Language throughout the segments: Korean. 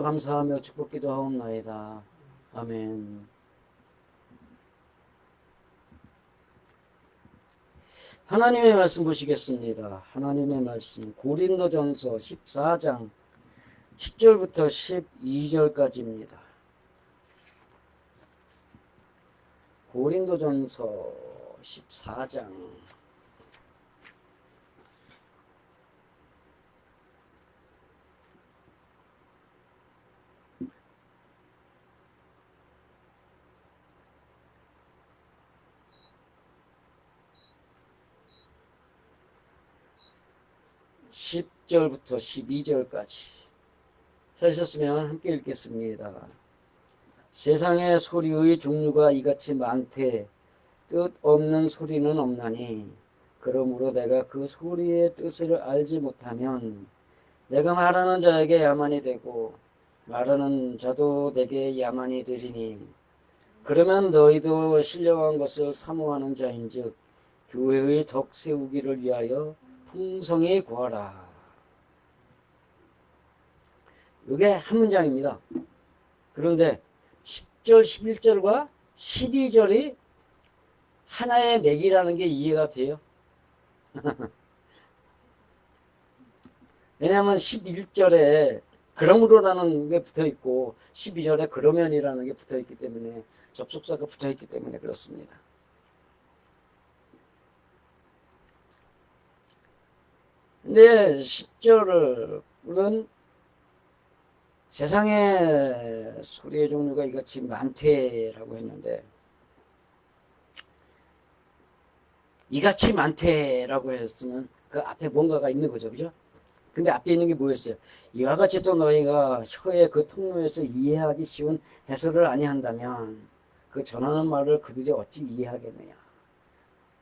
감사하며 축복 기도하옵나이다. 아멘. 하나님의 말씀 보시겠습니다. 하나님의 말씀 고린도전서 14장 10절부터 12절까지입니다. 고린도전서 14장 10절부터 12절까지 찾으셨으면 함께 읽겠습니다. 세상의 소리의 종류가 이같이 많되 뜻없는 소리는 없나니 그러므로 내가 그 소리의 뜻을 알지 못하면 내가 말하는 자에게 야만이 되고 말하는 자도 내게 야만이 되리니 그러면 너희도 신령한 것을 사모하는 자인즉 교회의 덕 세우기를 위하여 풍성히 구하라. 이게 한 문장입니다. 그런데 10절, 11절과 12절이 하나의 맥이라는 게 이해가 돼요. 왜냐하면 11절에 그러므로라는 게 붙어 있고 12절에 그러면이라는 게 붙어 있기 때문에 접속사가 붙어 있기 때문에 그렇습니다. 근데 10절은 세상에 소리의 종류가 이같이 많대라고 했는데 이같이 많대라고 했으면 그 앞에 뭔가가 있는 거죠. 그죠? 근데 앞에 있는 게 뭐였어요? 이와 같이 또 너희가 혀의 그 통로에서 이해하기 쉬운 해설을 아니한다면 그 전하는 말을 그들이 어찌 이해하겠느냐.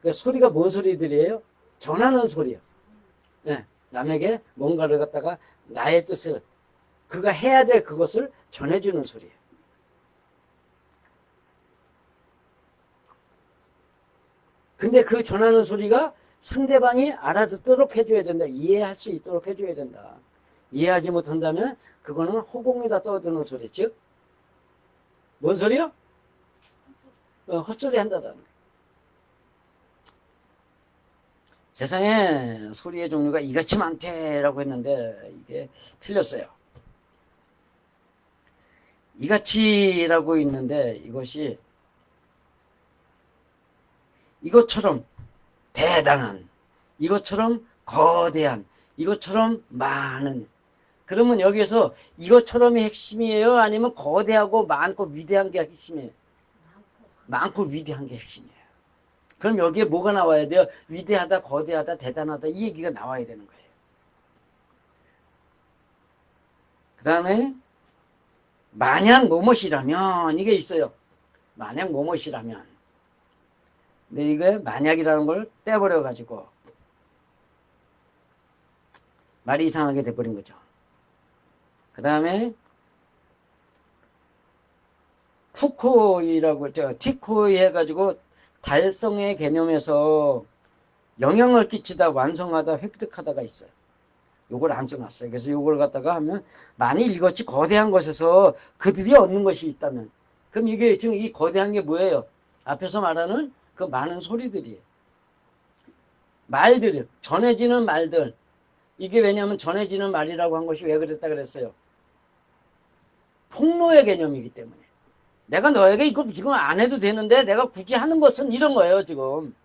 그 소리가 뭔 소리들이에요? 전하는 소리요. 네, 남에게 뭔가를 갖다가 나의 뜻을 그가 해야 될 그것을 전해주는 소리예요. 근데 그 전하는 소리가 상대방이 알아듣도록 해줘야 된다. 이해할 수 있도록 해줘야 된다. 이해하지 못한다면 그거는 허공에다 떠드는 소리. 즉, 뭔 소리요? 헛소리 한다는 거예요. 세상에 소리의 종류가 이같이 많대라고 했는데 이게 틀렸어요. 이같이라고 있는데 이것이 이것처럼 대단한, 이것처럼 거대한, 이것처럼 많은. 그러면 여기에서 이것처럼이 핵심이에요? 아니면 거대하고 많고 위대한 게 핵심이에요? 많고 위대한 게 핵심이에요. 그럼 여기에 뭐가 나와야 돼요? 위대하다, 거대하다, 대단하다 이 얘기가 나와야 되는 거예요. 그 다음에 만약 뭐뭇이라면 이게 있어요. 만약 뭐뭇이라면. 근데 이게 만약이라는 걸 빼버려 가지고 말이 이상하게 돼버린 거죠. 그 다음에 투코이라고 티코이 해가지고 달성의 개념에서 영향을 끼치다, 완성하다, 획득하다가 있어요. 요걸 안 써놨어요. 그래서 요걸 갖다가 하면 만일 이것이 거대한 것에서 그들이 얻는 것이 있다면 그럼 이게 지금 이 거대한 게 뭐예요? 앞에서 말하는 그 많은 소리들이에요. 말들, 전해지는 말들. 이게 왜냐하면 전해지는 말이라고 한 것이 왜 그랬다 그랬어요? 폭로의 개념이기 때문에. 내가 너에게 이거 지금 안 해도 되는데 내가 굳이 하는 것은 이런 거예요, 지금.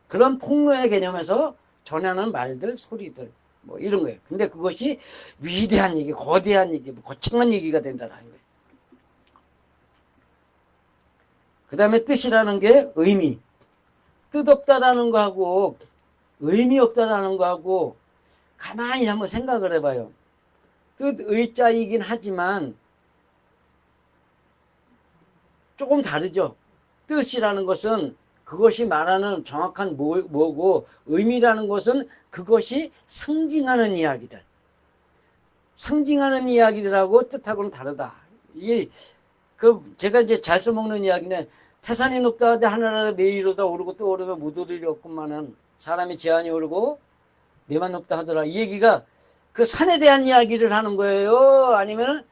그런 폭로의 개념에서 전하는 말들, 소리들, 뭐 이런 거예요. 근데 그것이 위대한 얘기, 거대한 얘기, 뭐 거창한 얘기가 된다는 거예요. 그 다음에 뜻이라는 게 의미. 뜻없다라는 거하고 의미 없다라는 거하고 가만히 한번 생각을 해봐요. 뜻의자이긴 하지만 조금 다르죠. 뜻이라는 것은 그것이 말하는 정확한 뭐고 의미라는 것은 그것이 상징하는 이야기들. 상징하는 이야기들하고 뜻하고는 다르다. 이게 제가 이제 잘 써먹는 이야기는 태산이 높다 하되 하늘나라 매일로다 오르고 또 오르면 못 오르리 없구만은 사람이 제한이 오르고 매만 높다 하더라. 이 얘기가 그 산에 대한 이야기를 하는 거예요? 아니면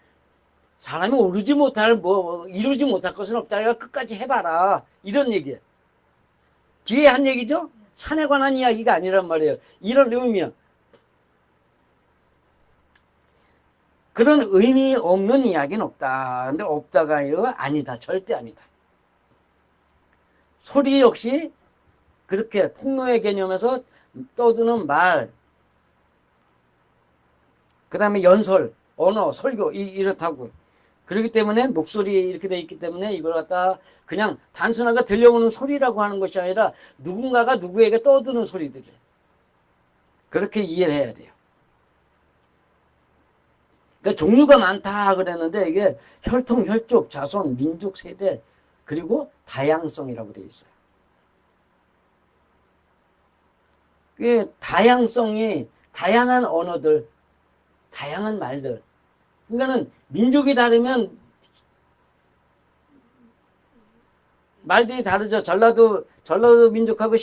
사람이 오르지 못할, 이루지 못할 것은 없다. 끝까지 해봐라. 이런 얘기예요. 뒤에 한 얘기죠? 산에 관한 이야기가 아니란 말이에요. 이런 의미야. 그런 의미 없는 이야기는 없다. 근데 없다가요? 아니다. 절대 아니다. 소리 역시 그렇게 폭로의 개념에서 떠드는 말, 그 다음에 연설, 언어, 설교, 이렇다고. 그렇기 때문에 목소리 이렇게 돼 있기 때문에 이걸 갖다 그냥 단순하게 들려오는 소리라고 하는 것이 아니라 누군가가 누구에게 떠드는 소리들이에요. 그렇게 이해를 해야 돼요. 그러니까 종류가 많다 그랬는데 이게 혈통, 혈족, 자손, 민족, 세대 그리고 다양성이라고 되어 있어요. 그 다양성이 다양한 언어들, 다양한 말들. 그러니까는 민족이 다르면 말들이 다르죠. 전라도 민족하고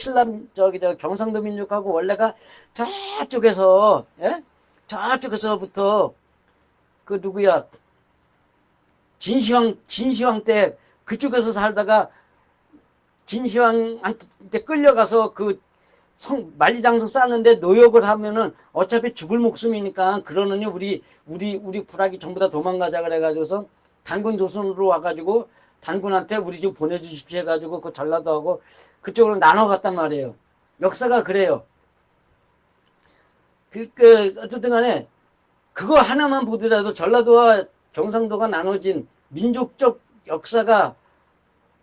경상도 민족하고 원래가 저쪽에서, 예? 저쪽에서부터 그 누구야? 진시황 때 그쪽에서 살다가 진시황한테 끌려가서 그 만리장성 쌓는데 노역을 하면은 어차피 죽을 목숨이니까 그러느니 우리 부락이 전부 다 도망가자 그래가지고서 단군 조선으로 와가지고 단군한테 우리 집 보내주십시오 해가지고 그 전라도하고 그쪽으로 나눠 갔단 말이에요. 역사가 그래요. 어쨌든 간에 그거 하나만 보더라도 전라도와 경상도가 나눠진 민족적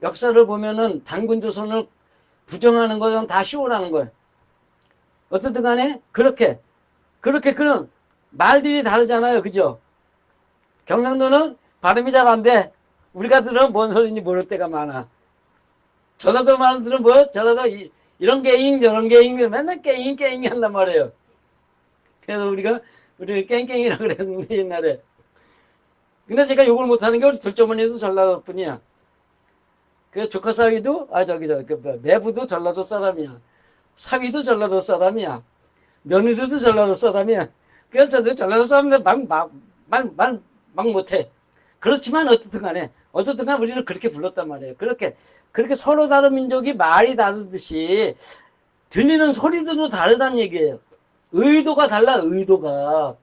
역사를 보면은 단군 조선을 부정하는 것은 다 쉬워라는 거예요. 어쨌든 간에 그렇게 그런 말들이 다르잖아요. 그죠? 경상도는 발음이 잘 안 돼. 우리가 들으면 뭔 소리인지 모를 때가 많아. 전라도 말들은 전라도 이런 게잉 저런 게잉 맨날 게잉 한단 말이에요. 그래서 우리가 깽깽이라고 그랬는데 옛날에. 근데 제가 욕을 못하는 게 우리 둘째어머니도 전라도 분이야. 그래서 조카 사위도 매부도 전라도 사람이야. 사위도 전라도 사람이야. 며느리도 전라도 사람이야. 그래서 저도 전라도 사람인데 막 못해. 그렇지만 어쨌든 간에 우리는 그렇게 불렀단 말이에요. 그렇게 서로 다른 민족이 말이 다르듯이 들리는 소리들도 다르다는 얘기예요. 의도가 달라, 의도가.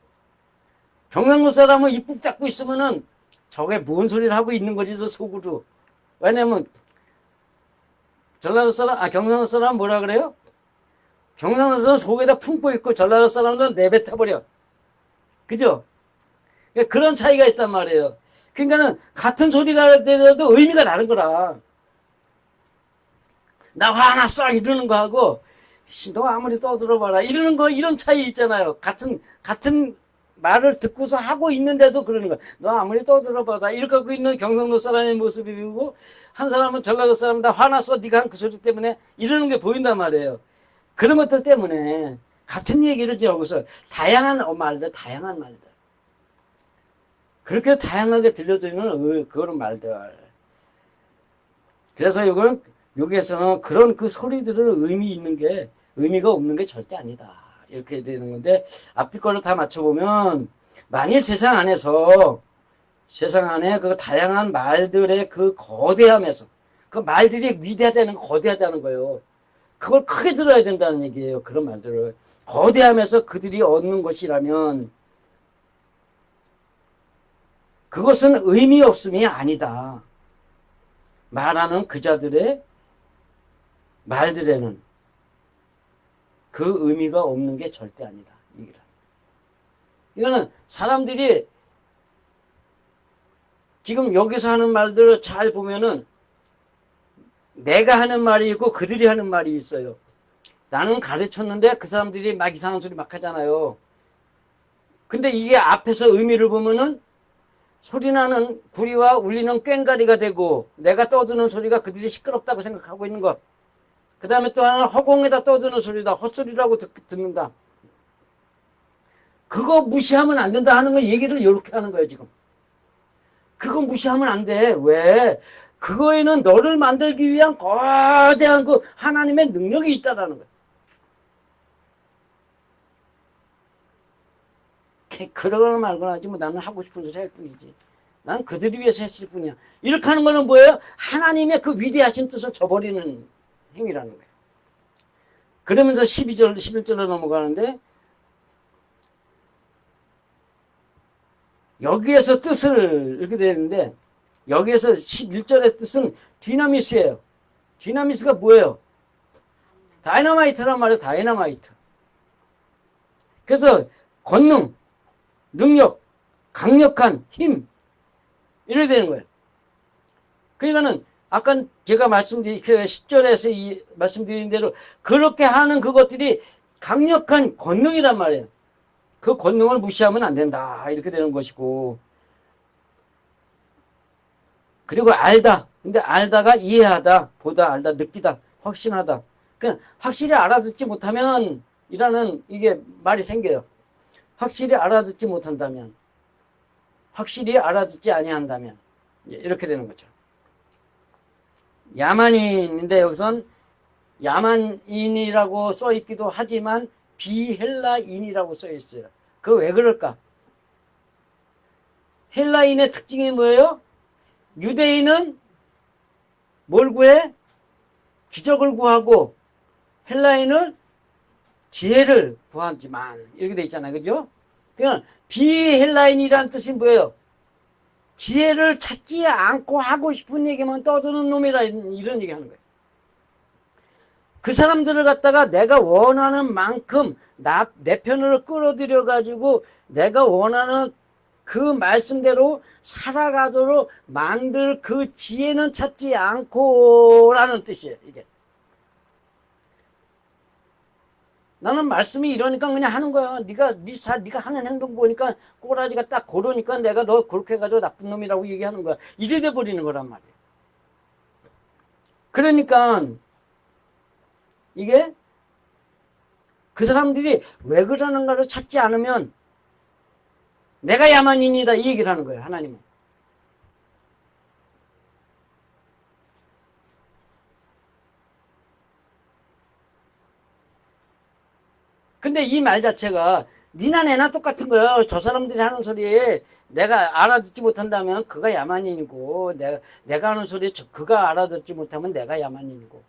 경상도 사람은 입 꾹 닫고 있으면은 저게 뭔 소리를 하고 있는 거지, 저 속으로. 왜냐면 경상도 사람 뭐라 그래요? 경상도 사람 속에다 품고 있고 전라도 사람들은 내뱉어버려. 그죠? 그런 차이가 있단 말이에요. 그러니까는 같은 소리가 되더라도 의미가 다른 거라. 나 화났어 이러는 거하고 너 아무리 떠들어봐라 이러는 거 이런 차이 있잖아요. 같은 말을 듣고서 하고 있는데도 그러는 거야. 너 아무리 떠들어봐라 이렇게 하고 있는 경상도 사람의 모습이고 한 사람은 전라도 사람 다 화났어 네가 한 그 소리 때문에 이러는 게 보인단 말이에요. 그런 것들 때문에 같은 얘기를 지어서 다양한 말들 그렇게 다양하게 들려드리는 그런 말들. 그래서 여기에서는 그런 그 소리들은 의미가 없는 게 절대 아니다. 이렇게 되는 건데, 앞뒤 거를 다 맞춰보면, 만일 세상 안에 그 다양한 말들의 그 거대함에서, 그 말들이 거대하다는 거예요. 그걸 크게 들어야 된다는 얘기예요. 그런 말들을. 거대함에서 그들이 얻는 것이라면, 그것은 의미 없음이 아니다. 말하는 그자들의 말들에는 그 의미가 없는 게 절대 아니다. 이거는 사람들이 지금 여기서 하는 말들을 잘 보면은 내가 하는 말이 있고 그들이 하는 말이 있어요. 나는 가르쳤는데 그 사람들이 막 이상한 소리 막 하잖아요. 근데 이게 앞에서 의미를 보면은 소리나는 구리와 울리는 꽹과리가 되고 내가 떠드는 소리가 그들이 시끄럽다고 생각하고 있는 것. 그 다음에 또 하나는 허공에다 떠드는 소리다. 헛소리라고 듣는다. 그거 무시하면 안 된다 하는 거 얘기를 이렇게 하는 거예요 지금. 그거 무시하면 안 돼. 왜? 그거에는 너를 만들기 위한 거대한 그 하나님의 능력이 있다라는 거예요. 그러거나 말거나 하지 뭐 나는 하고 싶은 소리 할 뿐이지. 나는 그들을 위해서 했을 뿐이야. 이렇게 하는 거는 뭐예요? 하나님의 그 위대하신 뜻을 저버리는 행위라는 거예요. 그러면서 12절, 11절로 넘어가는데 여기에서 뜻을 이렇게 되는데 여기에서 11절의 뜻은 디나미스예요. 디나미스가 뭐예요? 다이너마이트란 말이에요. 다이너마이트. 그래서 권능, 능력, 강력한 힘 이렇게 되는 거예요. 그러니까는 아까 제가 말씀드린 그 10절에서 말씀드린 대로 그렇게 하는 그것들이 강력한 권능이란 말이에요. 그 권능을 무시하면 안 된다. 이렇게 되는 것이고. 그리고 알다. 근데 알다가 이해하다, 보다, 알다, 느끼다, 확신하다. 그냥 확실히 알아듣지 못하면 이라는 이게 말이 생겨요. 확실히 알아듣지 못한다면, 확실히 알아듣지 아니한다면 이렇게 되는 거죠. 야만인인데 여기선 야만인이라고 써 있기도 하지만 비헬라인이라고 써 있어요. 그거 왜 그럴까? 헬라인의 특징이 뭐예요? 유대인은 뭘 구해? 기적을 구하고 헬라인은 지혜를 구하지만 이렇게 돼 있잖아요. 그죠? 그냥 비헬라인이라는 뜻이 뭐예요? 지혜를 찾지 않고 하고 싶은 얘기만 떠드는 놈이라 이런 얘기 하는 거예요. 그 사람들을 갖다가 내가 원하는 만큼 내 편으로 끌어들여 가지고 내가 원하는 그 말씀대로 살아가도록 만들 그 지혜는 찾지 않고라는 뜻이에요. 이게. 나는 말씀이 이러니까 그냥 하는 거야. 네가 하는 행동 보니까 꼬라지가 딱 고르니까 내가 너 그렇게 해가지고 나쁜 놈이라고 얘기하는 거야. 이래 돼 버리는 거란 말이에요. 그러니까 이게 그 사람들이 왜 그러는가를 찾지 않으면 내가 야만인이다 이 얘기를 하는 거예요. 하나님은. 근데 이 말 자체가 니나 내나 똑같은 거예요. 저 사람들이 하는 소리에 내가 알아듣지 못한다면 그가 야만인이고 내가 하는 소리에 그가 알아듣지 못하면 내가 야만인이고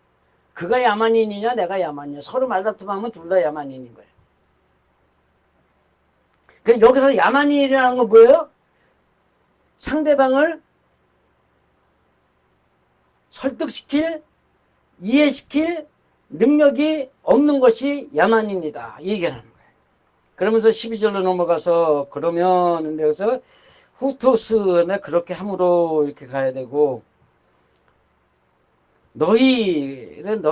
그가 야만인이냐 내가 야만이냐 서로 말다툼하면 둘 다 야만인인 거예요. 그래서 여기서 야만인이라는 건 뭐예요? 상대방을 설득시킬 이해시킬 능력이 없는 것이 야만인이다. 이 얘기를 하는 거예요. 그러면서 12절로 넘어가서 그러면 근데 여기서 후토스는 그렇게 함으로 이렇게 가야 되고 너희는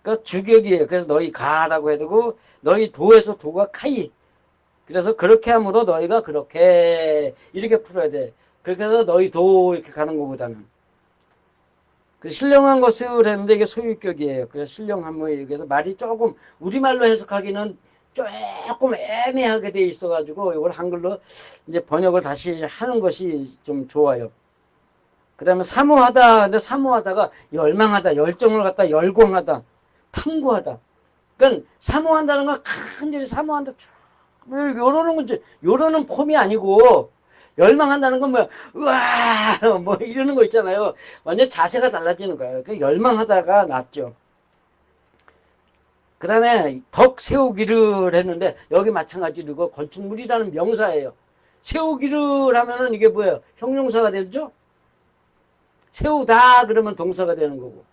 그러니까 주격이에요. 그래서 너희 가라고 해야 되고 너희 도에서 도가 카이. 그래서 그렇게 함으로 너희가 그렇게 이렇게 풀어야 돼. 그렇게 해서 너희 도 이렇게 가는 것보다는 그 신령한 것을 했는데 이게 소유격이에요. 그래서 신령함을 그래서 말이 조금 우리말로 해석하기는 조금 애매하게 돼 있어가지고 이걸 한글로 이제 번역을 다시 하는 것이 좀 좋아요. 그 다음에 사모하다. 근데 사모하다가 열망하다, 열정을 갖다 열광하다, 탐구하다. 그러니까 사모한다는 건 간절히 사모한다. 요러는 건지 요러는 폼이 아니고 열망한다는 건 뭐야? 우와! 뭐 이러는 거 있잖아요. 완전 자세가 달라지는 거예요. 그 열망하다가 낫죠. 그 다음에 덕 세우기를 했는데 여기 마찬가지로 건축물이라는 명사예요. 세우기를 하면은 이게 뭐예요? 형용사가 되죠? 세우다 그러면 동사가 되는 거고.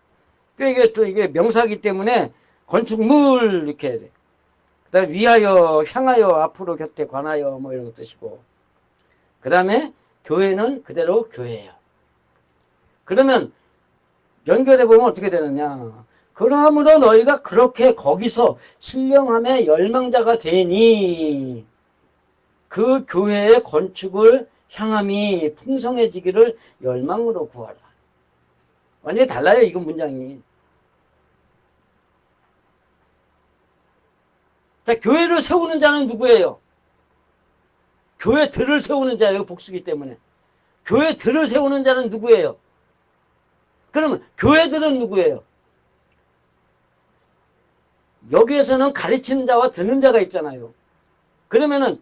그러니까 이게 또 이게 명사기 때문에 건축물 이렇게 해야 돼. 그 다음에 위하여, 향하여, 앞으로, 곁에, 관하여 뭐 이런 뜻이고. 그 다음에 교회는 그대로 교회예요. 그러면 연결해 보면 어떻게 되느냐. 그러므로 너희가 그렇게 거기서 신령함의 열망자가 되니 그 교회의 건축을 향함이 풍성해지기를 열망으로 구하라. 완전히 달라요. 이건 문장이. 자, 교회를 세우는 자는 누구예요? 교회들을 세우는 자예요. 복수기 때문에. 교회들을 세우는 자는 누구예요? 그러면 교회들은 누구예요? 여기에서는 가르치는 자와 듣는 자가 있잖아요. 그러면은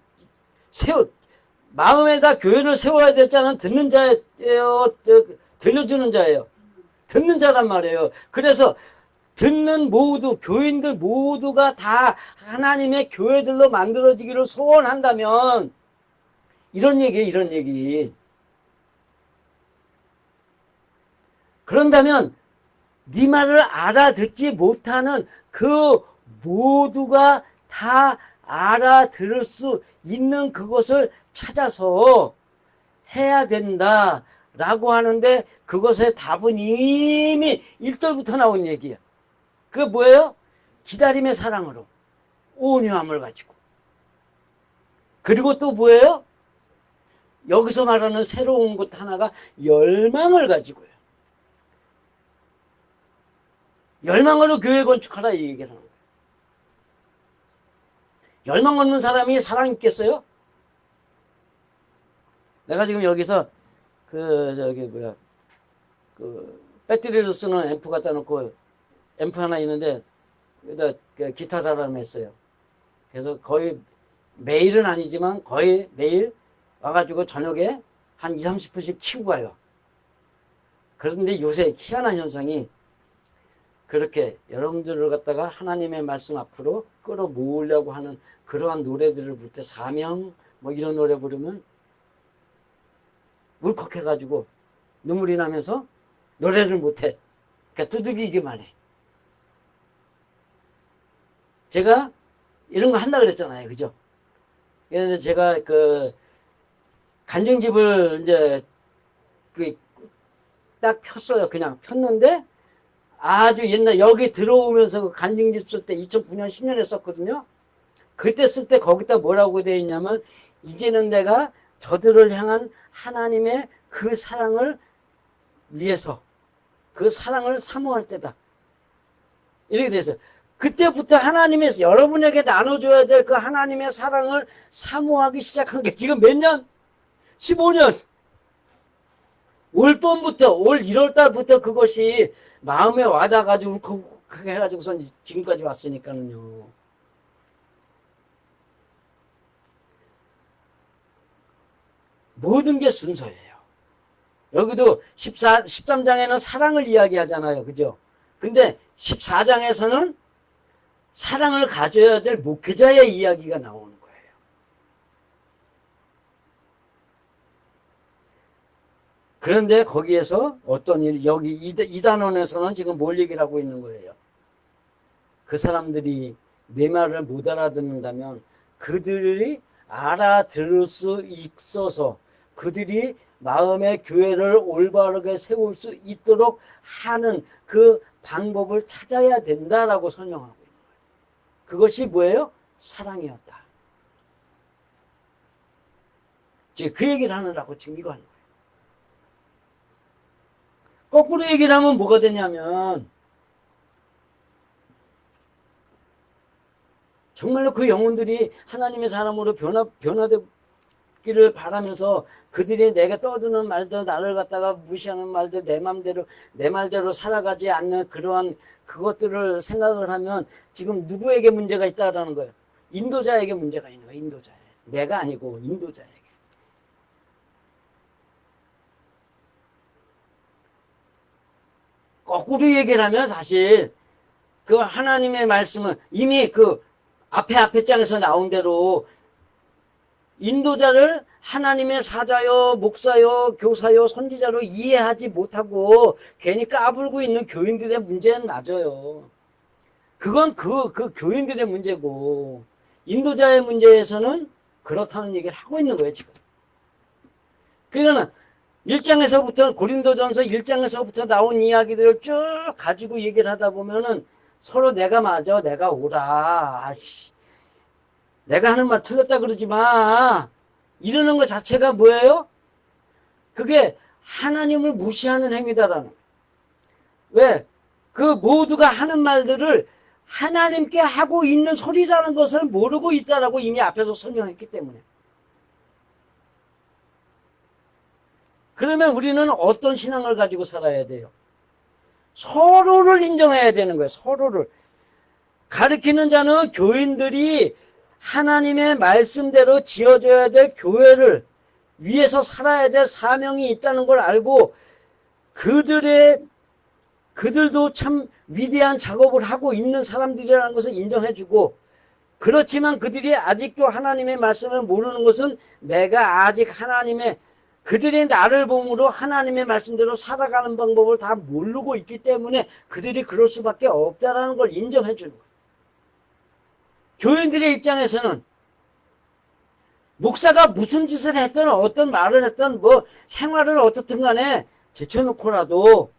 마음에다 교회를 세워야 될 자는 듣는 자예요, 들려주는 자예요. 듣는 자란 말이에요. 그래서 듣는 모두, 교인들 모두가 다 하나님의 교회들로 만들어지기를 소원한다면, 이런 얘기예요, 이런 얘기. 그런다면 네 말을 알아듣지 못하는 그 모두가 다 알아들을 수 있는 그것을 찾아서 해야 된다라고 하는데, 그것의 답은 이미 1절부터 나온 얘기예요. 그게 뭐예요? 기다림의 사랑으로 온유함을 가지고. 그리고 또 뭐예요? 여기서 말하는 새로운 것 하나가 열망을 가지고요. 열망으로 교회 건축하라, 이 얘기를 하는 거예요. 열망 없는 사람이 사랑 있겠어요? 내가 지금 여기서 배터리를 쓰는 앰프 갖다 놓고, 앰프 하나 있는데 여기다 기타 달아놓으면 했어요. 그래서 거의 매일은 아니지만 거의 매일 와가지고 저녁에 한 20-30분씩 치고 가요. 그런데 요새 희한한 현상이, 그렇게 여러분들을 갖다가 하나님의 말씀 앞으로 끌어모으려고 하는 그러한 노래들을 부를 때, 사명 뭐 이런 노래 부르면 울컥해가지고 눈물이 나면서 노래를 못해. 그러니까 두들기기만 해. 제가 이런 거 한다 그랬잖아요, 그죠? 그래서 제가 간증집을 이제 딱 폈어요. 그냥 폈는데, 아주 옛날 여기 들어오면서 그 간증집 쓸 때 2009년 10년에 썼거든요. 그때 쓸 때 거기다 뭐라고 되어 있냐면, 이제는 내가 저들을 향한 하나님의 그 사랑을 위해서 그 사랑을 사모할 때다, 이렇게 되어 있어요. 그때부터 하나님의, 여러분에게 나눠줘야 될 그 하나님의 사랑을 사모하기 시작한 게 지금 몇 년? 15년. 올 1월달부터 그것이 마음에 와닿아가지고 울컥하게 해가지고선 지금까지 왔으니까는요. 모든 게 순서예요. 여기도 13장에는 사랑을 이야기하잖아요, 그죠? 근데 14장에서는 사랑을 가져야 될 목회자의 이야기가 나오는 거예요. 그런데 거기에서 어떤 일, 여기 이 단원에서는 지금 뭘 얘기를 하고 있는 거예요? 그 사람들이 내 말을 못 알아듣는다면 그들이 알아들을 수 있어서 그들이 마음의 교회를 올바르게 세울 수 있도록 하는 그 방법을 찾아야 된다라고 설명하고 있는 거예요. 그것이 뭐예요? 사랑이었다. 지금 그 얘기를 하느라고 지금 이거 하는 거예요. 거꾸로 얘기를 하면 뭐가 되냐면, 정말로 그 영혼들이 하나님의 사람으로 변화되기를 바라면서 그들이 내가 떠드는 말들, 나를 갖다가 무시하는 말들, 내 말대로 살아가지 않는 그러한 그것들을 생각을 하면 지금 누구에게 문제가 있다라는 거예요? 인도자에게 문제가 있는 거예요. 인도자에. 내가 아니고 인도자에게. 거꾸로 얘기를 하면 사실 그 하나님의 말씀은 이미 그 앞에 장에서 나온 대로 인도자를 하나님의 사자요, 목사요, 교사요, 선지자로 이해하지 못하고 괜히 까불고 있는 교인들의 문제는 맞아요. 그건 그 교인들의 문제고, 인도자의 문제에서는 그렇다는 얘기를 하고 있는 거예요, 지금. 그러니까 1장에서부터, 고린도전서 1장에서부터 나온 이야기들을 쭉 가지고 얘기를 하다 보면은 서로 내가 맞아, 내가 옳아, 아씨, 내가 하는 말 틀렸다 그러지 마, 이러는 것 자체가 뭐예요? 그게 하나님을 무시하는 행위다라는 거예요. 왜? 그 모두가 하는 말들을 하나님께 하고 있는 소리라는 것을 모르고 있다라고 이미 앞에서 설명했기 때문에. 그러면 우리는 어떤 신앙을 가지고 살아야 돼요? 서로를 인정해야 되는 거예요. 서로를. 가르치는 자는 교인들이 하나님의 말씀대로 지어줘야 될 교회를 위해서 살아야 될 사명이 있다는 걸 알고 그들도 참 위대한 작업을 하고 있는 사람들이라는 것을 인정해주고, 그렇지만 그들이 아직도 하나님의 말씀을 모르는 것은 내가 아직 그들이 나를 보므로 하나님의 말씀대로 살아가는 방법을 다 모르고 있기 때문에 그들이 그럴 수밖에 없다라는 걸 인정해주는 거예요. 교인들의 입장에서는 목사가 무슨 짓을 했든 어떤 말을 했든 생활을 어떻든 간에 제쳐놓고라도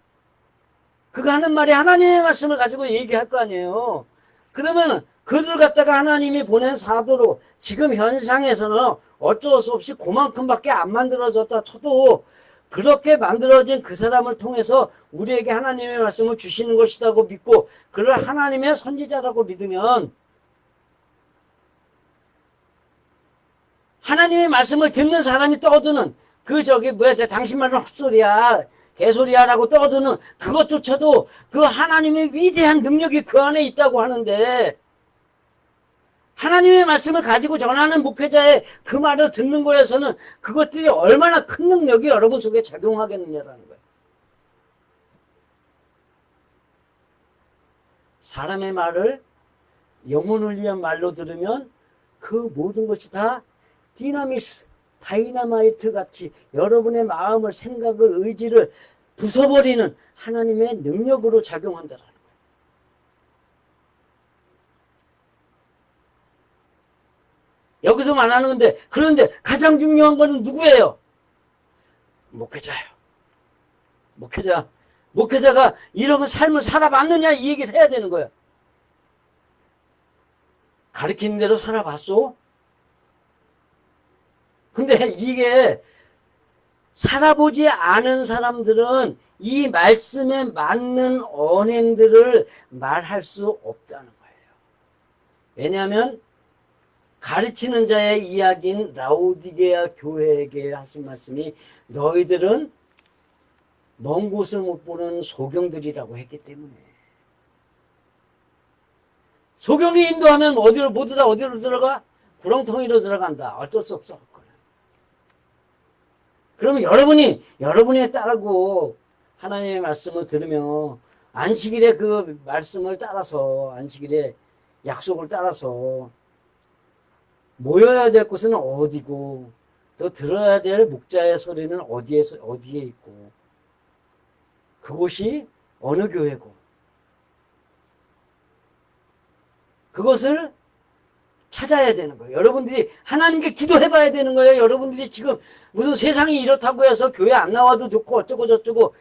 그가 하는 말이 하나님의 말씀을 가지고 얘기할 거 아니에요. 그러면 그들 갖다가 하나님이 보낸 사도로 지금 현상에서는 어쩔 수 없이 그만큼밖에 안 만들어졌다 쳐도 그렇게 만들어진 그 사람을 통해서 우리에게 하나님의 말씀을 주시는 것이라고 믿고 그를 하나님의 선지자라고 믿으면 하나님의 말씀을 듣는 사람이 떠드는 당신 말은 헛소리야 개소리야 라고 떠드는 그것조차도 그 하나님의 위대한 능력이 그 안에 있다고 하는데, 하나님의 말씀을 가지고 전하는 목회자의 그 말을 듣는 거에서는 그것들이 얼마나 큰 능력이 여러분 속에 작용하겠느냐라는 거예요. 사람의 말을 영혼을 위한 말로 들으면 그 모든 것이 다 다이나마이트 같이 여러분의 마음을, 생각을, 의지를 부숴버리는 하나님의 능력으로 작용한다라는 거예요. 여기서 말하는 건데, 그런데 가장 중요한 거는 누구예요? 목회자예요. 목회자가 이런 삶을 살아봤느냐 이 얘기를 해야 되는 거예요. 가르치는 대로 살아봤어? 근데 이게 살아보지 않은 사람들은 이 말씀에 맞는 언행들을 말할 수 없다는 거예요. 왜냐하면 가르치는 자의 이야기인 라오디게아 교회에게 하신 말씀이 너희들은 먼 곳을 못 보는 소경들이라고 했기 때문에, 소경이 인도하면 모두 다 어디로 들어가? 구렁텅이로 들어간다. 어쩔 수 없어. 그러면 여러분이 따르고 하나님의 말씀을 들으면 안식일의 그 말씀을 따라서, 안식일의 약속을 따라서 모여야 될 곳은 어디고, 또 들어야 될 목자의 소리는 어디에 있고, 그곳이 어느 교회고, 그것을 찾아야 되는 거예요. 여러분들이 하나님께 기도해봐야 되는 거예요. 여러분들이 지금 무슨 세상이 이렇다고 해서 교회 안 나와도 좋고 어쩌고 저쩌고,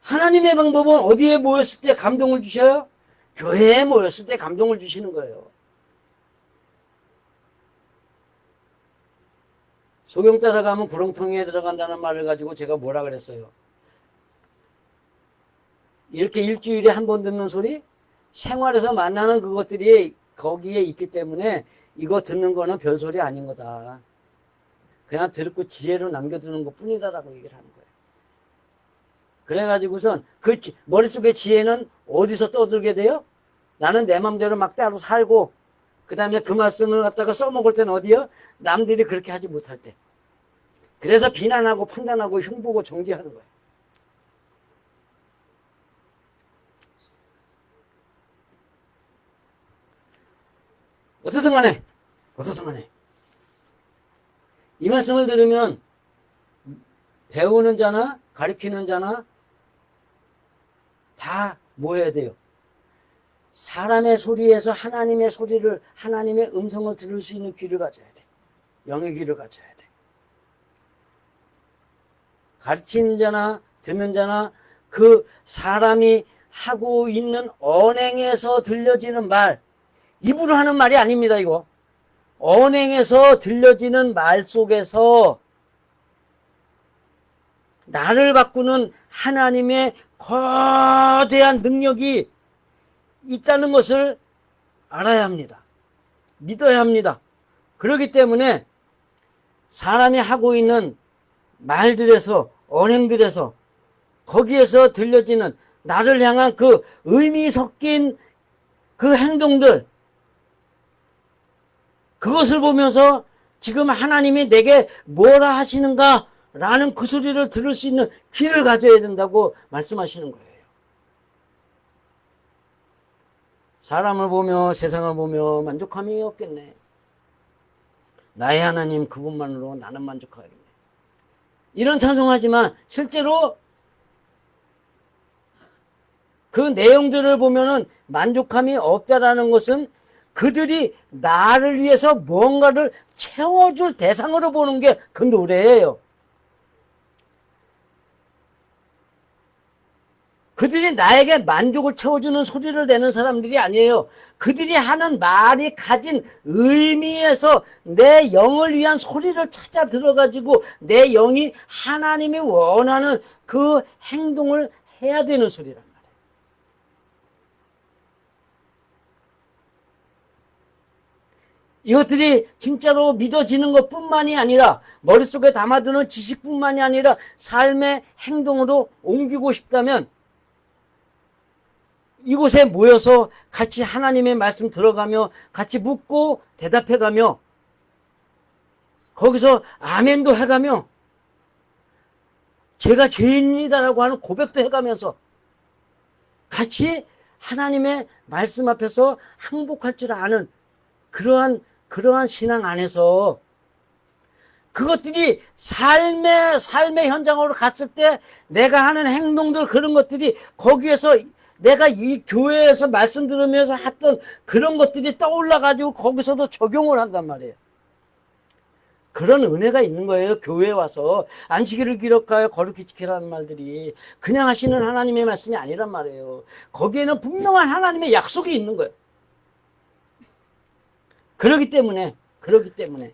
하나님의 방법은 어디에 모였을 때 감동을 주셔요? 교회에 모였을 때 감동을 주시는 거예요. 소경 따라가면 구렁텅이에 들어간다는 말을 가지고 제가 뭐라 그랬어요? 이렇게 일주일에 한 번 듣는 소리? 생활에서 만나는 그것들이 거기에 있기 때문에 이거 듣는 거는 별소리 아닌 거다. 그냥 듣고 지혜로 남겨두는 것 뿐이다라고 얘기를 하는 거예요. 그래가지고선 그 머릿속의 지혜는 어디서 떠들게 돼요? 나는 내 맘대로 막 따로 살고, 그 다음에 그 말씀을 갖다가 써먹을 때는 어디요? 남들이 그렇게 하지 못할 때. 그래서 비난하고 판단하고 흉보고 정죄하는 거예요. 어떻든 간에 이 말씀을 들으면 배우는 자나 가르치는 자나 다 뭐 해야 돼요? 사람의 소리에서 하나님의 소리를, 하나님의 음성을 들을 수 있는 귀를 가져야 돼. 영의 귀를 가져야 돼. 가르치는 자나 듣는 자나 그 사람이 하고 있는 언행에서 들려지는 말, 입으로 하는 말이 아닙니다. 이거 언행에서 들려지는 말 속에서 나를 바꾸는 하나님의 거대한 능력이 있다는 것을 알아야 합니다. 믿어야 합니다. 그렇기 때문에 사람이 하고 있는 말들에서, 언행들에서, 거기에서 들려지는 나를 향한 그 의미 섞인 그 행동들, 그것을 보면서 지금 하나님이 내게 뭐라 하시는가 라는 그 소리를 들을 수 있는 귀를 가져야 된다고 말씀하시는 거예요. 사람을 보며 세상을 보며 만족함이 없겠네. 나의 하나님 그분만으로 나는 만족하겠네. 이런 찬송하지만 실제로 그 내용들을 보면은 만족함이 없다라는 것은 그들이 나를 위해서 뭔가를 채워줄 대상으로 보는 게 그 노래예요. 그들이 나에게 만족을 채워주는 소리를 내는 사람들이 아니에요. 그들이 하는 말이 가진 의미에서 내 영을 위한 소리를 찾아 들어가지고 내 영이 하나님이 원하는 그 행동을 해야 되는 소리란 말이에요. 이것들이 진짜로 믿어지는 것뿐만이 아니라 머릿속에 담아두는 지식뿐만이 아니라 삶의 행동으로 옮기고 싶다면 이곳에 모여서 같이 하나님의 말씀 들어가며 같이 묻고 대답해가며 거기서 아멘도 해가며 제가 죄인이다라고 하는 고백도 해가면서 같이 하나님의 말씀 앞에서 항복할 줄 아는 그러한 신앙 안에서 그것들이 삶의 현장으로 갔을 때 내가 하는 행동들 그런 것들이 거기에서 내가 이 교회에서 말씀 들으면서 했던 그런 것들이 떠올라가지고 거기서도 적용을 한단 말이에요. 그런 은혜가 있는 거예요. 교회에 와서 안식일을 기록하여 거룩히 지키라는 말들이 그냥 하시는 하나님의 말씀이 아니란 말이에요. 거기에는 분명한 하나님의 약속이 있는 거예요. 그렇기 때문에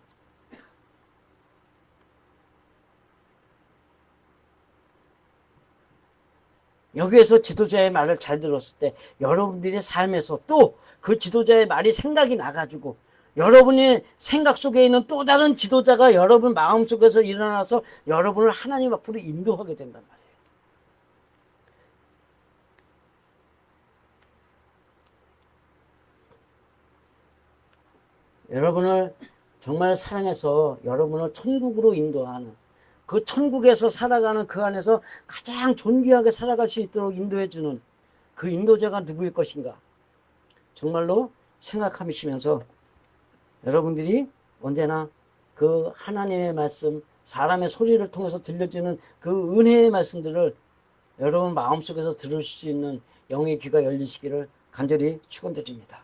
여기에서 지도자의 말을 잘 들었을 때 여러분들의 삶에서 또 그 지도자의 말이 생각이 나가지고 여러분의 생각 속에 있는 또 다른 지도자가 여러분 마음속에서 일어나서 여러분을 하나님 앞으로 인도하게 된단 말이에요. 여러분을 정말 사랑해서 여러분을 천국으로 인도하는 그 천국에서 살아가는 그 안에서 가장 존귀하게 살아갈 수 있도록 인도해주는 그 인도자가 누구일 것인가 정말로 생각하시면서 여러분들이 언제나 그 하나님의 말씀 사람의 소리를 통해서 들려지는 그 은혜의 말씀들을 여러분 마음속에서 들을 수 있는 영의 귀가 열리시기를 간절히 축원드립니다.